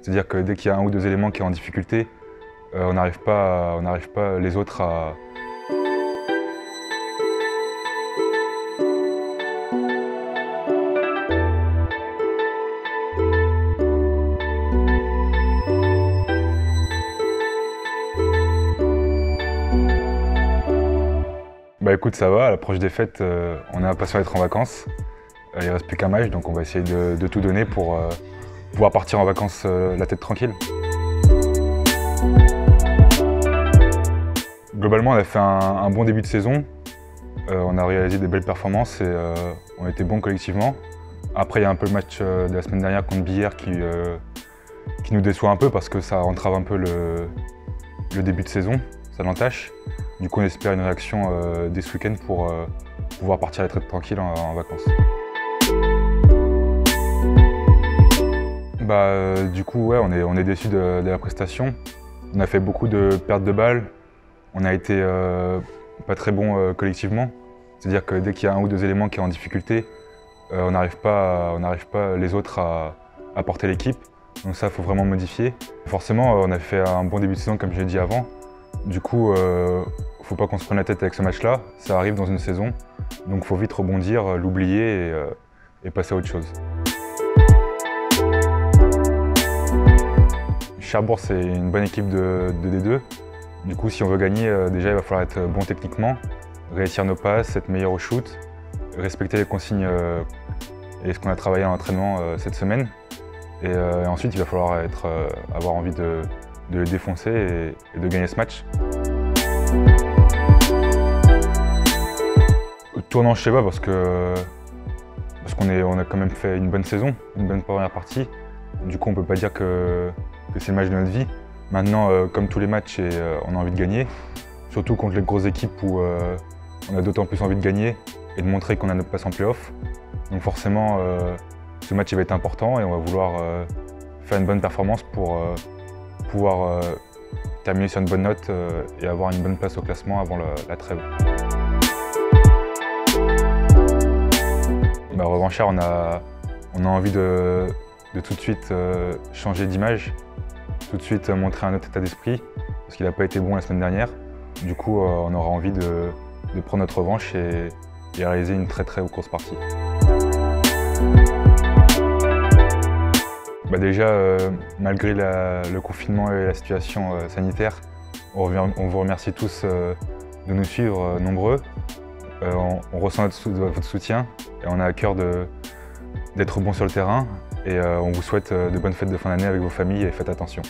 C'est-à-dire que dès qu'il y a un ou deux éléments qui est en difficulté, on n'arrive pas les autres à... Bah écoute, ça va, à l'approche des fêtes, on a l'impression d'être en vacances. Il ne reste plus qu'un match, donc on va essayer de tout donner pour pouvoir partir en vacances la tête tranquille. Globalement, on a fait un bon début de saison. On a réalisé des belles performances et on a été bons collectivement. Après, il y a un peu le match de la semaine dernière contre Billère qui nous déçoit un peu parce que ça entrave un peu le début de saison, ça l'entache. Du coup, on espère une réaction dès ce week-end pour pouvoir partir la tête tranquille en vacances. Du coup, ouais, on est déçus de la prestation. On a fait beaucoup de pertes de balles. On a été pas très bon collectivement. C'est-à-dire que dès qu'il y a un ou deux éléments qui est en difficulté, on n'arrive pas les autres à porter l'équipe. Donc ça, il faut vraiment modifier. Forcément, on a fait un bon début de saison, comme je l'ai dit avant. Du coup, faut pas qu'on se prenne la tête avec ce match-là. Ça arrive dans une saison. Donc il faut vite rebondir, l'oublier et passer à autre chose. Cherbourg, c'est une bonne équipe de D2. Du coup, si on veut gagner, déjà, il va falloir être bon techniquement, réussir nos passes, être meilleur au shoot, respecter les consignes et ce qu'on a travaillé en entraînement cette semaine. Et ensuite, il va falloir avoir envie de les défoncer et de gagner ce match. Tournant, je sais pas, parce qu'on a quand même fait une bonne saison, une bonne première partie. Du coup, on peut pas dire que c'est le match de notre vie. Maintenant, comme tous les matchs, on a envie de gagner, surtout contre les grosses équipes où on a d'autant plus envie de gagner et de montrer qu'on a notre place en play-off. Donc forcément, ce match il va être important et on va vouloir faire une bonne performance pour pouvoir terminer sur une bonne note et avoir une bonne place au classement avant la trêve. Revanchard, on a envie de tout de suite changer d'image, tout de suite montrer un autre état d'esprit, parce qu'il n'a pas été bon la semaine dernière. Du coup, on aura envie de prendre notre revanche et réaliser une très grosse partie. Déjà, malgré le confinement et la situation sanitaire, on vous remercie tous de nous suivre nombreux. On ressent votre soutien et on a à cœur d'être bon sur le terrain. Et on vous souhaite de bonnes fêtes de fin d'année avec vos familles et faites attention.